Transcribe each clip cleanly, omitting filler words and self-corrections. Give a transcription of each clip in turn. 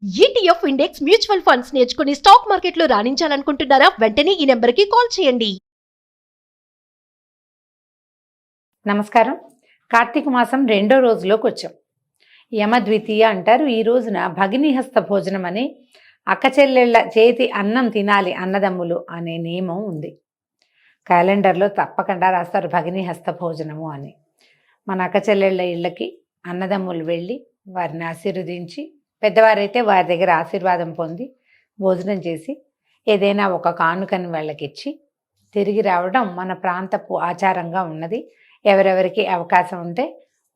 ETF index mutual funds నేర్చుకుని stock మార్కెట్లో రాణించాలనుకుంటున్నారా? వెంటనే ఈ నెంబర్కి కాల్ చేయండి. నమస్కారం. కార్తీక మాసం 2వ రోజులోకి వచ్చాం. యమద్వితీయ అంటారు. ఈ రోజున భగినీహస్త భోజనం అని అక్క చెల్లెళ్ళ చేతి అన్నం తినాలి అన్నదమ్ములు అనే నియమం ఉంది. క్యాలెండర్లో తప్పకుండా రాస్తారు భగినీహస్త భోజనము అని. మన అక్క చెల్లెళ్ళ ఇళ్ళకి అన్నదమ్ములు వెళ్ళి వారిని ఆశీర్వదించి, పెద్దవారైతే వారి దగ్గర ఆశీర్వాదం పొంది భోజనం చేసి ఏదైనా ఒక కానుకని వాళ్ళకి ఇచ్చి తిరిగి రావడం మన ప్రాంతపు ఆచారంగా ఉన్నది. ఎవరెవరికి అవకాశం ఉంటే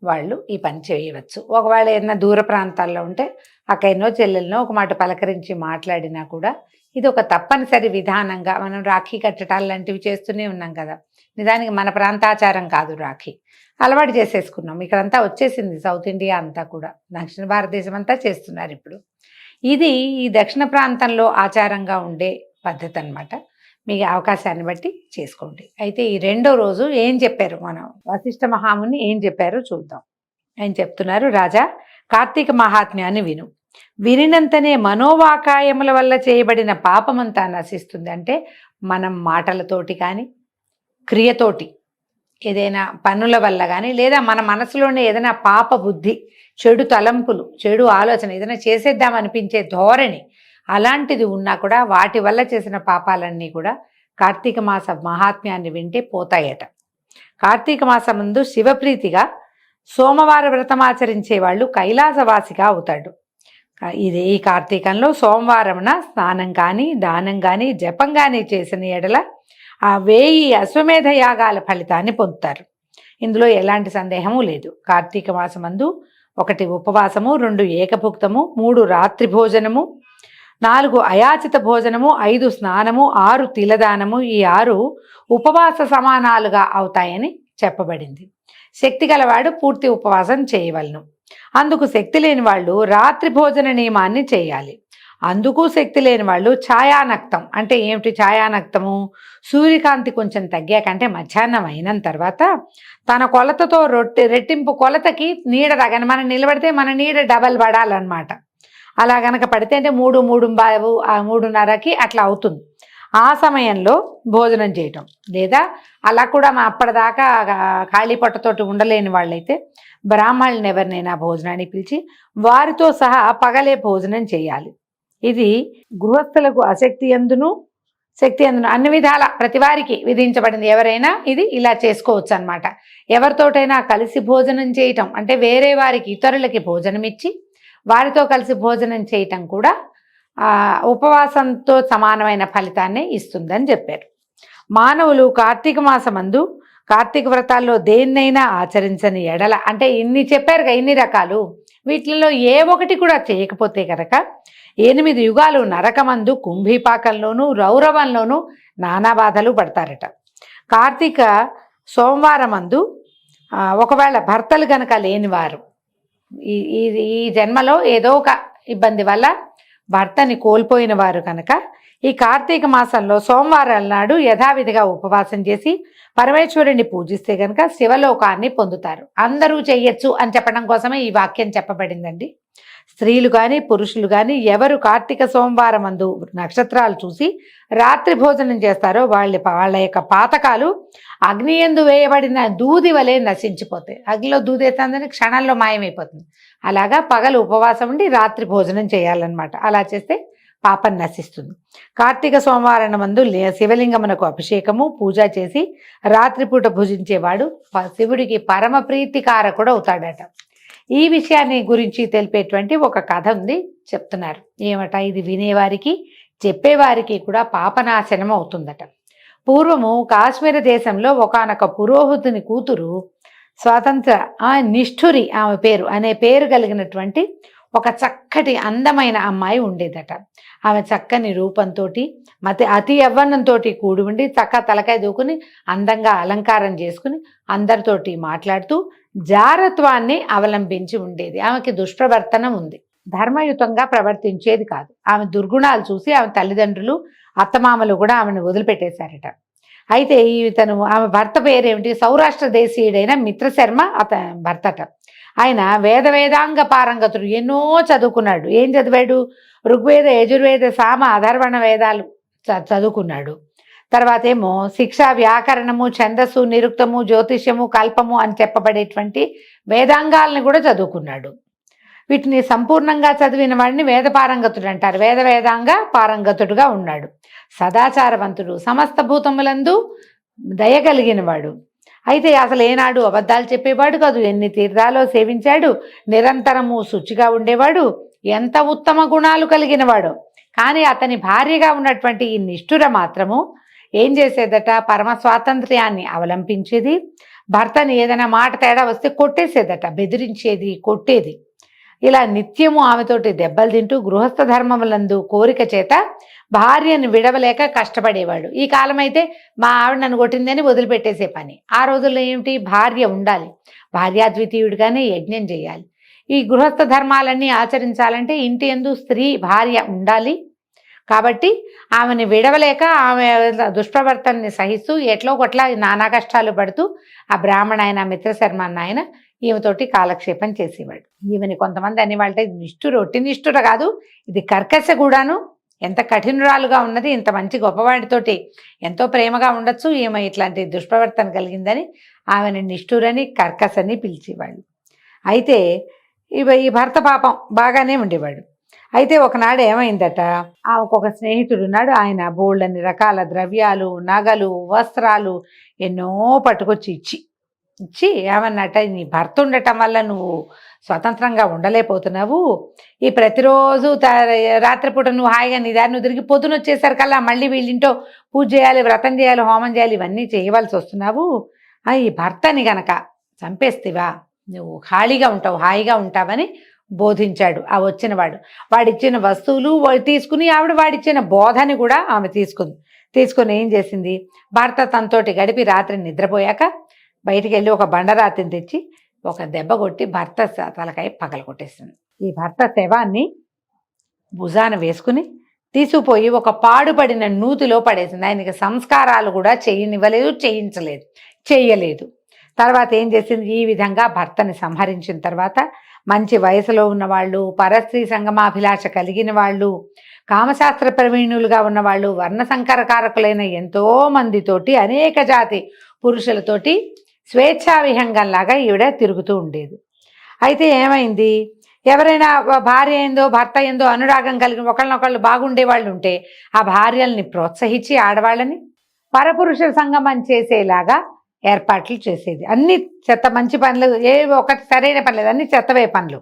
వాళ్ళు ఈ పని చేయవచ్చు. ఒకవేళ ఏదైనా దూర ప్రాంతాల్లో ఉంటే అక్కడనో చెల్లెలనో ఒక మాట పలకరించి మాట్లాడినా కూడా ఇది ఒక తప్పనిసరి విధానంగా మనం రాఖీ కట్టడాలు లాంటివి చేస్తూనే ఉన్నాం కదా. నిజానికి మన ప్రాంతాచారం కాదు రాఖీ, అలవాటు చేసేసుకున్నాం. ఇక్కడంతా వచ్చేసింది, సౌత్ ఇండియా అంతా కూడా, దక్షిణ భారతదేశం అంతా చేస్తున్నారు ఇప్పుడు. ఇది ఈ దక్షిణ ప్రాంతంలో ఆచారంగా ఉండే పద్ధతి అన్నమాట. మీకు అవకాశాన్ని బట్టి చేసుకోండి. అయితే ఈ 2వ రోజు ఏం చెప్పారు, మనం వశిష్ఠ మహాముని ఏం చెప్పారో చూద్దాం. ఆయన చెప్తున్నారు, రాజా కార్తీక మహాత్మ్యాన్ని విను. వినినంతనే మనోవాకాయముల వల్ల చేయబడిన పాపమంతా నశిస్తుంది. అంటే మనం మాటలతోటి కానీ క్రియతోటి ఏదైనా పనుల వల్ల కానీ, లేదా మన మనసులోనే ఏదైనా పాప బుద్ధి, చెడు తలంపులు, చెడు ఆలోచన, ఏదైనా చేసేద్దామనిపించే ధోరణి అలాంటిది ఉన్నా కూడా వాటి వల్ల చేసిన పాపాలన్నీ కూడా కార్తీక మాస మహాత్మ్యాన్ని వింటే పోతాయట. కార్తీక మాసం ముందు శివప్రీతిగా సోమవార వ్రతమాచరించే వాళ్ళు కైలాసవాసిగా అవుతాడు. ఈ కార్తీకంలో సోమవారమున స్నానం కానీ దానం కానీ జపం కానీ చేసిన ఎడల ఆ 1000 అశ్వమేధ యాగాల ఫలితాన్ని పొందుతారు. ఇందులో ఎలాంటి సందేహము లేదు. కార్తీక మాసమందు 1 ఉపవాసము, 2 ఏకభుక్తము, 3 రాత్రి భోజనము, 4 అయాచిత భోజనము, 5 స్నానము, 6 తిలదానము, ఈ 6 ఉపవాస సమానాలుగా అవుతాయని చెప్పబడింది. శక్తి గలవాడు పూర్తి ఉపవాసం చేయవలను. అందుకు శక్తి లేని వాళ్ళు రాత్రి భోజన నియమాన్ని చేయాలి. అందుకు శక్తి లేని వాళ్ళు ఛాయానక్తం అంటే ఏమిటి? ఛాయానక్తము సూర్యకాంతి కొంచెం తగ్గాక, అంటే మధ్యాహ్నం అయిన తర్వాత తన కొలతతో రెట్టింపు కొలతకి నీడ తగని, మనం నిలబడితే మన నీడ డబల్ పడాలన్నమాట. అలా గనక పడితే అంటే 3, 3:30కి అట్లా అవుతుంది. ఆ సమయంలో భోజనం చేయటం, లేదా అలా కూడా అప్పటిదాకా ఖాళీ పొట్టతోటి ఉండలేని వాళ్ళైతే బ్రాహ్మణులను ఎవరినైనా భోజనానికి పిలిచి వారితో సహా పగలే భోజనం చేయాలి. ఇది గృహస్థులకు శక్తి అందును అన్ని విధాల ప్రతివారికి విధించబడింది. ఎవరైనా ఇది ఇలా చేసుకోవచ్చు అన్నమాట. ఎవరితోటైనా కలిసి భోజనం చేయటం అంటే వేరే వారికి, ఇతరులకి భోజనం ఇచ్చి వారితో కలిసి భోజనం చేయటం కూడా ఉపవాసంతో సమానమైన ఫలితాన్ని ఇస్తుందని చెప్పారు. మానవులు కార్తీక మాసమందు కార్తీక వ్రతాల్లో దేన్నైనా ఆచరించని ఎడల, అంటే ఇన్ని చెప్పారుగా, ఇన్ని రకాలు, వీటిల్లో ఏ ఒకటి కూడా చేయకపోతే కనుక 8 యుగాలు నరకమందు, కుంభీపాకంలోనూ, రౌరవంలోనూ నానా బాధలు పడతారట. కార్తీక సోమవారమందు ఒకవేళ భర్తలు గనక లేనివారు, ఈ జన్మలో ఏదో ఒక ఇబ్బంది వల్ల భర్తని కోల్పోయిన వారు కనుక ఈ కార్తీక మాసంలో సోమవారాల నాడు యథావిధిగా ఉపవాసం చేసి పరమేశ్వరుని పూజిస్తే కనుక శివలోకాన్ని పొందుతారు. అందరూ చెయ్యొచ్చు అని చెప్పడం కోసమే ఈ వాక్యం చెప్పబడిందండి. స్త్రీలు కానీ పురుషులు కానీ ఎవరు కార్తీక సోమవారం అందు నక్షత్రాలు చూసి రాత్రి భోజనం చేస్తారో వాళ్ళ యొక్క పాతకాలు అగ్ని యందు వేయబడిన దూది వలె నశించిపోతాయి. అగ్నిలో దూది వేస్తుందని క్షణంలో మాయమైపోతుంది. అలాగా పగలు ఉపవాసం ఉండి రాత్రి భోజనం చేయాలన్నమాట. అలా చేస్తే పాపం నశిస్తుంది. కార్తీక సోమవారం మందు శివలింగమునకు అభిషేకము, పూజ చేసి రాత్రిపూట భుజించేవాడు శివుడికి పరమ ప్రీతికారకుడు అవుతాడట. ఈ విషయాన్ని గురించి తెలిపేటువంటి ఒక కథ ఉంది, చెప్తున్నారు. ఏమట? ఇది వినేవారికి చెప్పేవారికి కూడా పాపనాశనం అవుతుందట. పూర్వము కాశ్మీర దేశంలో ఒకానొక పురోహితుని కూతురు స్వాతంత్ర నిష్ఠురి అనే పేరు కలిగినటువంటి ఒక చక్కటి అందమైన అమ్మాయి ఉండేదట. ఆమె చక్కని రూపంతో అతి యవ్వనంతో కూడి ఉండి తలకాయ దూకుని అందంగా అలంకారం చేసుకుని అందరితోటి మాట్లాడుతూ జారత్వాన్ని అవలంబించి ఉండేది. ఆమెకి దుష్ప్రవర్తనం ఉంది, ధర్మయుతంగా ప్రవర్తించేది కాదు. ఆమె దుర్గుణాలు చూసి ఆమె తల్లిదండ్రులు, అత్తమామలు కూడా ఆమెను వదిలిపెట్టేశారట. అయితే ఆమె భర్త పేరేమిటి? సౌరాష్ట్ర దేశీయుడైన మిత్రశర్మ భర్తట. ఆయన వేదాంగ పారంగతుడు, ఎన్నో చదువుకున్నాడు. ఏం చదివాడు? ఋగ్వేద, యజుర్వేద, సామ, అధర్వణ వేదాలు చదువుకున్నాడు. తర్వాత ఏమో శిక్ష, వ్యాకరణము, ఛందస్సు, నిరుక్తము, జ్యోతిష్యము, కల్పము అని చెప్పబడేటువంటి వేదాంగాల్ని కూడా చదువుకున్నాడు. వీటిని సంపూర్ణంగా చదివిన వాడిని వేద పారంగతుడు అంటారు. వేదాంగ పారంగతుడుగా ఉన్నాడు. సదాచారవంతుడు, సమస్త భూతములందు దయగలిగిన వాడు. అయితే అసలు ఏనాడు అబద్ధాలు చెప్పేవాడు కాదు. ఎన్ని తీర్థాలో సేవించాడు. నిరంతరము శుచిగా ఉండేవాడు. ఎంత ఉత్తమ గుణాలు కలిగినవాడు. కానీ అతని భార్యగా ఉన్నటువంటి ఈ నిష్ఠుర మాత్రము ఏం చేసేదట? పరమ స్వాతంత్ర్యాన్ని అవలంబించేది. భర్తని ఏదైనా మాట తేడా వస్తే కొట్టేసేదట, బెదిరించేది, కొట్టేది. ఇలా నిత్యము ఆమెతోటి దెబ్బలు తింటూ గృహస్థ ధర్మములందు కోరిక చేత భార్యను విడవలేక కష్టపడేవాడు. ఈ కాలం అయితే మా ఆవిడ నన్ను కొట్టిందని వదిలిపెట్టేసే పని. ఆ రోజుల్లో ఏమిటి? భార్య ఉండాలి, భార్యాద్వితీయుడిగానే యజ్ఞం చేయాలి. ఈ గృహస్థ ధర్మాలన్నీ ఆచరించాలంటే ఇంటి యందు స్త్రీ భార్య ఉండాలి. కాబట్టి ఆమెను విడవలేక ఆమె దుష్ప్రవర్తనని సహిస్తూ ఎట్లో కొట్లా నానా కష్టాలు పడుతూ ఆ బ్రాహ్మణ ఆయన, మిత్రశర్మ అన్న ఆయన ఈమెతోటి కాలక్షేపం చేసేవాడు. ఈమెని కొంతమంది అనేవాళ్ళంటే ఒట్టి నిష్ఠుర కాదు, ఇది కర్కశ కూడాను. ఎంత కఠినురాలుగా ఉన్నది, ఇంత మంచి గొప్పవాడితోటి ఎంతో ప్రేమగా ఉండొచ్చు, ఈమె ఇట్లాంటి దుష్ప్రవర్తన కలిగిందని ఆమెను నిష్ఠురని, కర్కశని పిలిచేవాళ్ళు. అయితే ఈ భర్త పాపం బాగానే ఉండేవాడు. అయితే ఒకనాడు ఏమైందట, ఆమెకొక స్నేహితుడు ఉన్నాడు. ఆయన బోళ్ళని రకాల ద్రవ్యాలు, నగలు, వస్త్రాలు ఎన్నో పట్టుకొచ్చి ఇచ్చి ఏమన్నట, నీ భర్త ఉండటం వల్ల నువ్వు స్వతంత్రంగా ఉండలేకపోతున్నావు. ఈ ప్రతిరోజు రాత్రిపూట నువ్వు హాయిగా నీ దాన్ని తిరిగి పొద్దున వచ్చేసరికల్లా మళ్ళీ వీళ్ళింటో పూజ చేయాలి, వ్రతం చేయాలి, హోమం చేయాలి, ఇవన్నీ చేయవలసి వస్తున్నావు. ఈ భర్తని గనక చంపేస్తేవా నువ్వు ఖాళీగా ఉంటావు, హాయిగా ఉంటావని బోధించాడు ఆ వచ్చినవాడు. వాడిచ్చిన వస్తువులు తీసుకుని ఆవిడ వాడిచ్చిన బోధని కూడా ఆమె తీసుకుని ఏం చేసింది, భర్త తనతోటి గడిపి రాత్రి నిద్రపోయాక బయటికి వెళ్ళి ఒక బండరాతిని తెచ్చి ఒక దెబ్బ కొట్టి భర్త తలకాయ పగల కొట్టేసింది. ఈ భర్త శవాన్ని భుజాన వేసుకుని తీసుకుపోయి ఒక పాడుపడిన నూతిలో పడేసింది. ఆయనకి సంస్కారాలు కూడా చెయ్యలేదు. తర్వాత ఏం చేసింది, ఈ విధంగా భర్తని సంహరించిన తర్వాత మంచి వయసులో ఉన్నవాళ్ళు, పరస్త్రీ సంగమాభిలాష కలిగిన వాళ్ళు, కామశాస్త్ర ప్రవీణులుగా ఉన్నవాళ్ళు, వర్ణ సంకరకారకులైన ఎంతో మందితోటి, అనేక జాతి పురుషులతోటి స్వేచ్ఛా విహంగంలాగా ఈవిడ తిరుగుతూ ఉండేది. అయితే ఏమైంది, ఎవరైనా భార్య ఏందో భర్త ఏందో అనురాగం కలిగిన ఒకళ్ళనొకళ్ళు బాగుండే వాళ్ళు ఉంటే ఆ భార్యల్ని ప్రోత్సహించి ఆడవాళ్ళని పరపురుషుల సంగమం చేసేలాగా ఏర్పాట్లు చేసేది. అన్ని మంచి పనులు, ఒకటి సరైన పని లేదు, అన్ని చెత్తవే పనులు.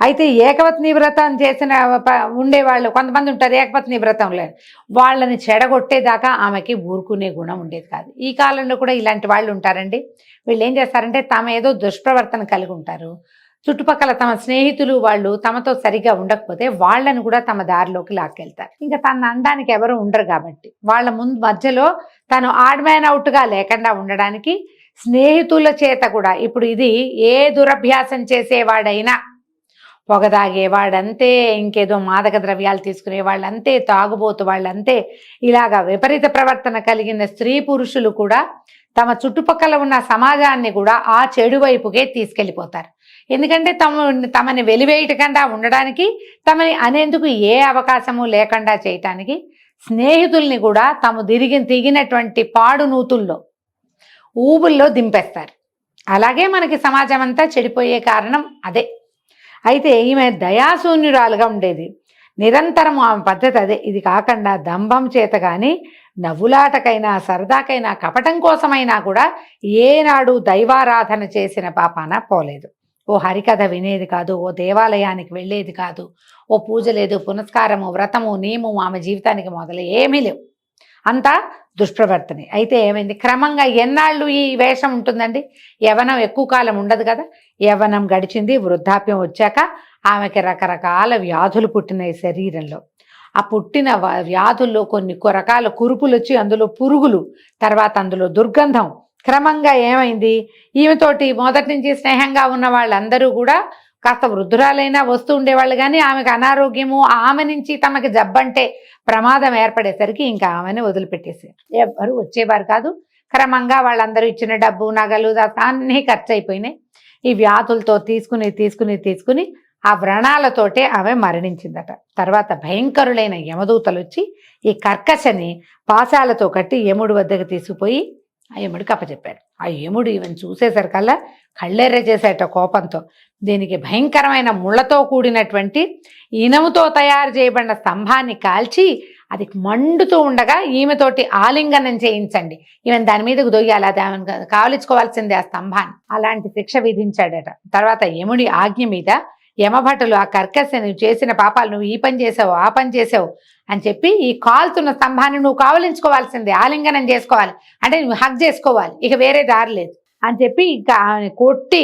అయితే ఏకపత్ని వ్రతం చేసిన ఉండేవాళ్ళు కొంతమంది ఉంటారు, ఏకపత్ని వ్రతం లేదు, వాళ్ళని చెడగొట్టేదాకా ఆమెకి ఊరుకునే గుణం ఉండేది కాదు. ఈ కాలంలో కూడా ఇలాంటి వాళ్ళు ఉంటారండి. వీళ్ళు ఏం చేస్తారంటే తమ ఏదో దుష్ప్రవర్తన కలిగి ఉంటారు, చుట్టుపక్కల తమ స్నేహితులు వాళ్ళు తమతో సరిగా ఉండకపోతే వాళ్ళని కూడా తమ దారిలోకి లాక్కెళ్తారు. ఇంకా తను అనడానికి ఎవరు ఉండరు కాబట్టి వాళ్ళ మధ్యలో తను ఆడ్ మ్యాన్ అవుట్గా లేకుండా ఉండడానికి స్నేహితుల చేత కూడా, ఇప్పుడు ఇది ఏ దురభ్యాసం చేసేవాడైనా, పొగ తాగేవాడంతే, ఇంకేదో మాదక ద్రవ్యాలు తీసుకునే వాళ్ళంతే, తాగుబోతు వాళ్ళంతే, ఇలాగా విపరీత ప్రవర్తన కలిగిన స్త్రీ పురుషులు కూడా తమ చుట్టుపక్కల ఉన్న సమాజాన్ని కూడా ఆ చెడు వైపుకే తీసుకెళ్ళిపోతారు. ఎందుకంటే తమని వెలివేయటకుండా ఉండడానికి, తమని అనేందుకు ఏ అవకాశము లేకుండా చేయటానికి స్నేహితుల్ని కూడా తాము దిగినటువంటి పాడు నూతుల్లో, ఊబుల్లో దింపేస్తారు. అలాగే మనకి సమాజం అంతా చెడిపోయే కారణం అదే. అయితే ఈమె దయాశూన్యురాలుగా ఉండేది. నిరంతరం ఆమె పద్ధతి అదే. ఇది కాకుండా దంభం చేత కానీ, నవ్వులాటకైనా, సరదాకైనా, కపటం కోసమైనా కూడా ఏనాడు దైవారాధన చేసిన పాపాన పోలేదు. ఓ హరికథ వినేది కాదు, ఓ దేవాలయానికి వెళ్ళేది కాదు, ఓ పూజ లేదు, పునస్కారము, వ్రతము, నియమము ఆమె జీవితానికి మొదలు ఏమీ లేవు. అంతా దుష్ప్రవర్తనే. అయితే ఏమైంది, క్రమంగా ఎన్నాళ్ళు ఈ వేషం ఉంటుందండి, యవ్వనం ఎక్కువ కాలం ఉండదు కదా. యవ్వనం గడిచింది, వృద్ధాప్యం వచ్చాక ఆమెకి రకరకాల వ్యాధులు పుట్టినాయి శరీరంలో. ఆ పుట్టిన వ్యాధుల్లో కొన్ని రకాల కురుపులు వచ్చి అందులో పురుగులు, తర్వాత అందులో దుర్గంధం. క్రమంగా ఏమైంది, ఈమెతోటి మొదటి నుంచి స్నేహంగా ఉన్న వాళ్ళందరూ కూడా కాస్త వృద్ధురాలైనా వస్తూ ఉండేవాళ్ళు, కానీ ఆమెకు అనారోగ్యము, ఆమె నుంచి తమకి జబ్బంటే ప్రమాదం ఏర్పడేసరికి ఇంకా ఆమెను వదిలిపెట్టేశారు. ఎవ్వరు వచ్చేవారు కాదు. క్రమంగా వాళ్ళందరూ ఇచ్చిన డబ్బు, నగలు అన్నీ ఖర్చు అయిపోయినాయి. ఈ వ్యాధులతో తీసుకుని ఆ వ్రణాలతోటే ఆమె మరణించిందట. తర్వాత భయంకరులైన యమదూతలు వచ్చి ఈ కర్కశని పాశాలతో కట్టి యముడి వద్దకు తీసుకుపోయి ఆ యముడికి అప్పచెప్పాడు. ఆ యముడు ఈవెన్ చూసేసరికల్లా కళ్ళెర్ర చేసేట కోపంతో దీనికి భయంకరమైన ముళ్ళతో కూడినటువంటి ఇనుముతో తయారు చేయబడిన స్తంభాన్ని కాల్చి అది మండుతూ ఉండగా ఈమెతోటి ఆలింగనం చేయించండి, ఈవెన్ దాని మీదకు దొయ్యాలి, అది ఆమె కావలించుకోవాల్సిందే ఆ స్తంభాన్ని, అలాంటి శిక్ష విధించాడట. తర్వాత యముడి ఆజ్ఞ మీద యమభటులు ఆ కర్కశని చేసిన పాపాలు, నువ్వు ఈ పని చేసావు ఆ పని చేసావు అని చెప్పి ఈ కాలుతున్న స్తంభాన్ని నువ్వు కావలించుకోవాల్సిందే, ఆలింగనం చేసుకోవాలి, అంటే నువ్వు హగ్ చేసుకోవాలి, ఇక వేరే దారి లేదు అని చెప్పి ఇంకా ఆమె కొట్టి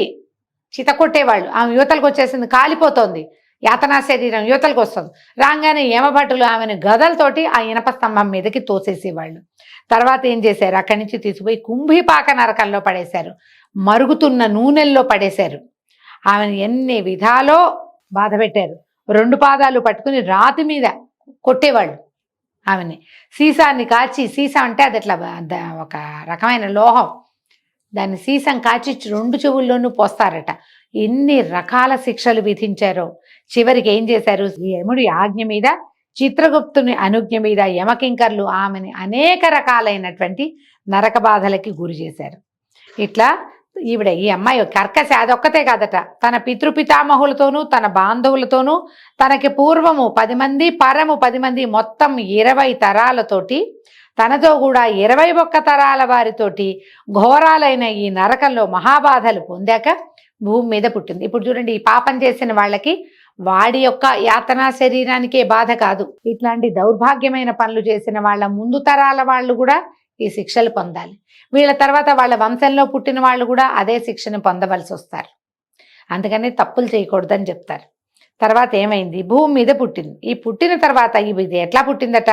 చిత కొట్టేవాళ్ళు. ఆమె యువతలకు వచ్చేసింది, కాలిపోతోంది, యాతనా శరీరం యువతలకు వస్తుంది. రాగానే యమభటులు ఆమెను గదలతోటి ఆ ఇనప స్తంభం మీదకి తోసేసేవాళ్ళు. తర్వాత ఏం చేశారు, అక్కడి నుంచి తీసుకుపోయి కుంభీపాక నరకంలో పడేశారు, మరుగుతున్న నూనెల్లో పడేశారు. ఆమెను ఎన్ని విధాలో బాధ పెట్టారు. 2 పాదాలు పట్టుకుని రాతి మీద కొట్టేవాళ్ళు ఆమెని. సీసాన్ని కాచి, సీసా అంటే అది అట్లా ఒక రకమైన లోహం, దాన్ని సీసం కాచి 2 చెవుల్లోనూ పోస్తారట. ఎన్ని రకాల శిక్షలు విధించారో. చివరికి ఏం చేశారు, యముడి ఆజ్ఞ మీద, చిత్రగుప్తుని అనుజ్ఞ మీద యమకింకర్లు ఆమెని అనేక రకాలైనటువంటి నరక బాధలకి గురి చేశారు. ఇట్లా ఈ అమ్మాయి కర్కశ అదొక్కతే కాదట, తన పితృపితామహులతోనూ తన బాంధవులతోనూ తనకి పూర్వము 10 మంది పరము 10 మంది మొత్తం 20 తరాలతోటి, తనతో కూడా 21 తరాల వారితోటి ఘోరాలైన ఈ నరకంలో మహాబాధలు పొందాక భూమి మీద పుట్టింది. ఇప్పుడు చూడండి, ఈ పాపం చేసిన వాళ్ళకి వాడి యొక్క యాతనా శరీరానికే బాధ కాదు, ఇట్లాంటి దౌర్భాగ్యమైన పనులు చేసిన వాళ్ళ ముందు తరాల వాళ్ళు కూడా ఈ శిక్షలు పొందాలి. వీళ్ళ తర్వాత వాళ్ళ వంశంలో పుట్టిన వాళ్ళు కూడా అదే శిక్షను పొందవలసి వస్తారు. అందుకని తప్పులు చేయకూడదని చెప్తారు. తర్వాత ఏమైంది, భూమి మీద పుట్టింది. ఈ పుట్టిన తర్వాత ఇది ఎట్లా పుట్టిందట,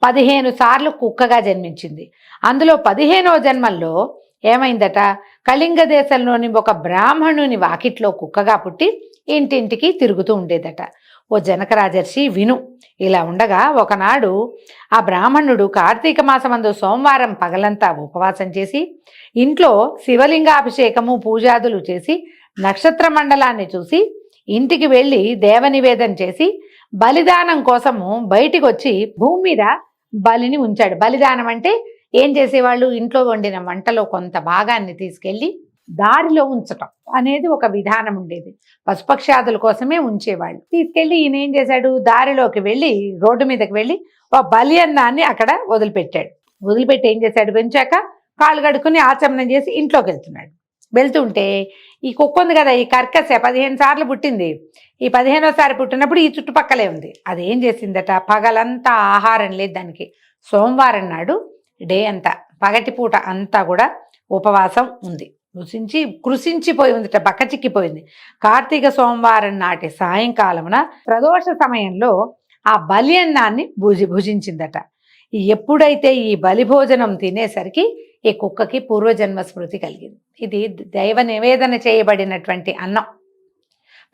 15 సార్లు కుక్కగా జన్మించింది. అందులో 15వ జన్మల్లో ఏమైందట, కళింగ దేశంలోని ఒక బ్రాహ్మణుని వాకిట్లో కుక్కగా పుట్టి ఇంటింటికి తిరుగుతూ ఉండేదట. ఓ జనక రాజర్షి విను. ఇలా ఉండగా ఒకనాడు ఆ బ్రాహ్మణుడు కార్తీక మాసమందు సోమవారం పగలంతా ఉపవాసం చేసి ఇంట్లో శివలింగాభిషేకము పూజాదులు చేసి నక్షత్ర మండలాన్ని చూసి ఇంటికి వెళ్ళి దేవనివేదన చేసి బలిదానం కోసము బయటికి వచ్చి భూమి మీద బలిని ఉంచాడు. బలిదానం అంటే ఏం చేసేవాళ్ళు, ఇంట్లో వండిన వంటలో కొంత భాగాన్ని తీసుకెళ్ళి దారిలో ఉంచటం అనేది ఒక విధానం ఉండేది. పశుపక్షాదుల కోసమే ఉంచేవాళ్ళు. తీసుకెళ్ళి ఈయన ఏం చేశాడు, దారిలోకి వెళ్ళి రోడ్డు మీదకి వెళ్ళి ఒక బలి అన్నాన్ని అక్కడ వదిలిపెట్టాడు. వదిలిపెట్టి ఏం చేశాడు, పెంచాక కాళ్ళు కడుక్కుని ఆచమనం చేసి ఇంట్లోకి వెళ్తున్నాడు. వెళ్తుంటే ఈ కుక్క ఉంది కదా, ఈ కర్కశ 15 సార్లు పుట్టింది. ఈ 15వసారి పుట్టినప్పుడు ఈ చుట్టుపక్కలే ఉంది. అది ఏం చేసిందట, పగలంతా ఆహారం లేదు దానికి. సోమవారం నాడు డే అంతా పగటిపూట అంతా కూడా ఉపవాసం ఉంది. కృషించిపోయి ఉందిట, బక్కచిక్కిపోయింది. కార్తీక సోమవారం నాటి సాయంకాలమున ప్రదోష సమయంలో ఆ బలి అన్నాన్ని భుజించిందట. ఎప్పుడైతే ఈ బలి భోజనం తినేసరికి ఈ కుక్కకి పూర్వజన్మ స్మృతి కలిగింది. ఇది దైవ నివేదన చేయబడినటువంటి అన్నం.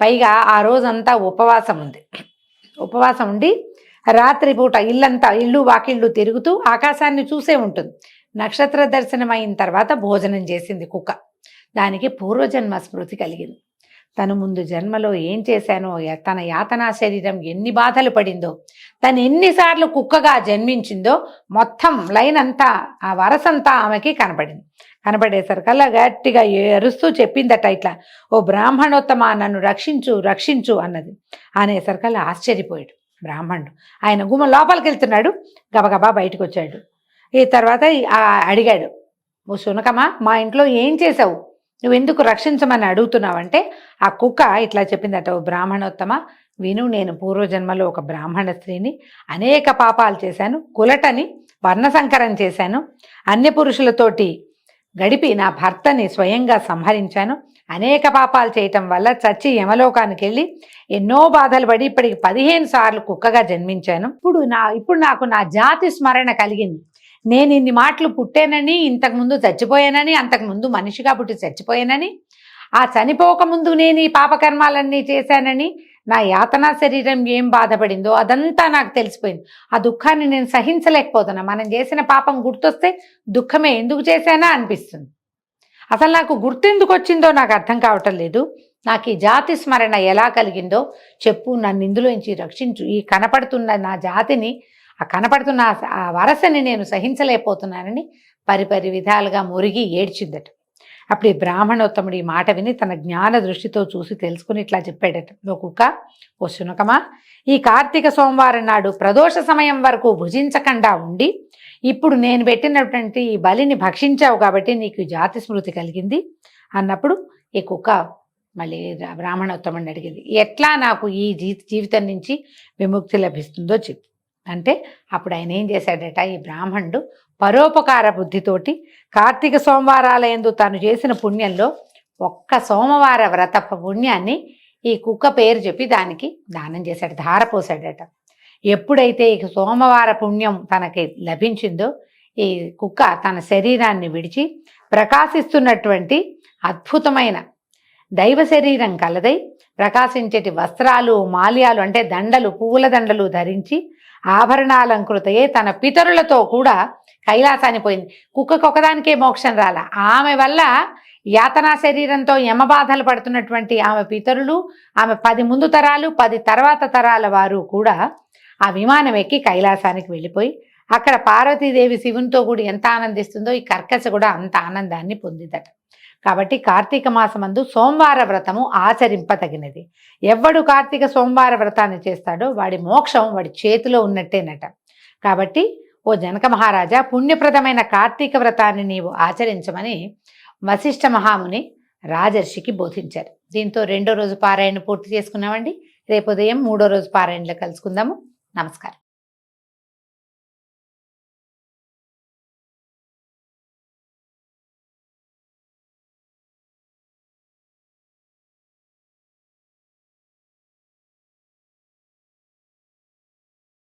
పైగా ఆ రోజంతా ఉపవాసం ఉంది. ఉపవాసం ఉండి రాత్రిపూట ఇల్లు వాకిళ్ళు తిరుగుతూ ఆకాశాన్ని చూసే ఉంటుంది. నక్షత్ర దర్శనం అయిన తర్వాత భోజనం చేసింది కుక్క. దానికి పూర్వజన్మ స్మృతి కలిగింది. తను ముందు జన్మలో ఏం చేశానో, తన యాతనా శరీరం ఎన్ని బాధలు పడిందో, తను ఎన్నిసార్లు కుక్కగా జన్మించిందో మొత్తం లైన్ అంతా, ఆ వరసంతా ఆమెకి కనపడింది. కనపడేసరికల్లా గట్టిగా ఎరుస్తూ చెప్పిందట ఇట్లా, ఓ బ్రాహ్మణోత్తమ నన్ను రక్షించు రక్షించు అన్నది. అనేసరికల్లా ఆశ్చర్యపోయాడు బ్రాహ్మణుడు. ఆయన గుమ్మ లోపలికి వెళ్తున్నాడు, గబగబా బయటకు వచ్చాడు. ఈ తర్వాత అడిగాడు, ఓ శునకమా, మా ఇంట్లో ఏం చేసావు, నువ్వెందుకు రక్షించమని అడుగుతున్నావంటే ఆ కుక్క ఇట్లా చెప్పిందట, ఓ బ్రాహ్మణోత్తమ విను, నేను పూర్వజన్మలో ఒక బ్రాహ్మణ స్త్రీని, అనేక పాపాలు చేశాను, కులటని వర్ణసంకరం చేశాను, అన్య పురుషులతోటి గడిపి నా భర్తని స్వయంగా సంహరించాను, అనేక పాపాలు చేయటం వల్ల చచ్చి యమలోకానికి వెళ్ళి ఎన్నో బాధలు పడి ఇప్పటికి 15 సార్లు కుక్కగా జన్మించాను. ఇప్పుడు నాకు నా జాతి స్మరణ కలిగింది. నేను ఇన్ని మాటలు పుట్టానని, ఇంతకుముందు చచ్చిపోయానని, అంతకుముందు మనిషిగా పుట్టి చచ్చిపోయానని, ఆ చనిపోకముందు నేను ఈ పాపకర్మాలన్నీ చేశానని, నా యాతనా శరీరం ఏం బాధపడిందో అదంతా నాకు తెలిసిపోయింది. ఆ దుఃఖాన్ని నేను సహించలేకపోతున్నా. మనం చేసిన పాపం గుర్తొస్తే దుఃఖమే, ఎందుకు చేశానా అనిపిస్తుంది. అసలు నాకు గుర్తెందుకు వచ్చిందో నాకు అర్థం కావటం లేదు. నాకు ఈ జాతి స్మరణ ఎలా కలిగిందో చెప్పు, నన్ను ఇందులోంచి రక్షించు. ఈ కనపడుతున్న నా జాతిని, ఆ కనపడుతున్న ఆ వరసని నేను సహించలేకపోతున్నానని పరిపరి విధాలుగా మురిగి ఏడ్చిందట. అప్పుడు ఈ బ్రాహ్మణోత్తముడు ఈ మాట విని తన జ్ఞాన దృష్టితో చూసి తెలుసుకుని ఇట్లా చెప్పాడట, ఓ కుక్క, ఓ శునకమా, ఈ కార్తీక సోమవారం నాడు ప్రదోష సమయం వరకు భుజించకుండా ఉండి ఇప్పుడు నేను పెట్టినటువంటి ఈ బలిని భక్షించావు కాబట్టి నీకు జాతి స్మృతి కలిగింది అన్నప్పుడు ఈ కుక్క మళ్ళీ బ్రాహ్మణోత్తముడిని అడిగింది, ఎట్లా నాకు ఈ జీవితం నుంచి విముక్తి లభిస్తుందో చెప్పు అంటే అప్పుడు ఆయన ఏం చేశాడట, ఈ బ్రాహ్మణుడు పరోపకార బుద్ధితోటి కార్తీక సోమవారాలయందు తాను చేసిన పుణ్యంలో ఒక్క సోమవార వ్రత పుణ్యాన్ని ఈ కుక్క పేరు చెప్పి దానికి దానం చేశాడు, ధారపోసాడట. ఎప్పుడైతే ఈ సోమవార పుణ్యం తనకి లభించిందో ఈ కుక్క తన శరీరాన్ని విడిచి ప్రకాశిస్తున్నటువంటి అద్భుతమైన దైవ శరీరం కలదై ప్రకాశించేటి వస్త్రాలు, మాల్యాలు అంటే దండలు, పువ్వుల దండలు ధరించి ఆభరణాలంకృతయే తన పితరులతో కూడా కైలాసాన్ని పోయింది. కుక్కకు ఒకదానికే మోక్షం రాల, ఆమె వల్ల యాతనా శరీరంతో యమబాధలు పడుతున్నటువంటి ఆమె పితరులు, ఆమె 10 ముందు తరాలు 10 తర్వాత తరాల వారు కూడా ఆ విమానం ఎక్కి కైలాసానికి వెళ్ళిపోయి అక్కడ పార్వతీదేవి శివునితో కూడా ఎంత ఆనందిస్తుందో ఈ కర్కశ కూడా అంత ఆనందాన్ని పొందిదట. కాబట్టి కార్తీక మాసమందు సోమవార వ్రతము ఆచరింపతగినది. ఎవడు కార్తీక సోమవార వ్రతాన్ని చేస్తాడో వాడి మోక్షం వాడి చేతిలో ఉన్నట్టేనట. కాబట్టి ఓ జనక మహారాజా, పుణ్యప్రదమైన కార్తీక వ్రతాన్ని నీవు ఆచరించమని వశిష్ఠ మహాముని రాజర్షికి బోధించారు. దీంతో 2వ రోజు పారాయణ పూర్తి చేసుకున్నామండి. రేపు ఉదయం 3వ రోజు పారాయణలో కలుసుకుందాము. నమస్కారం.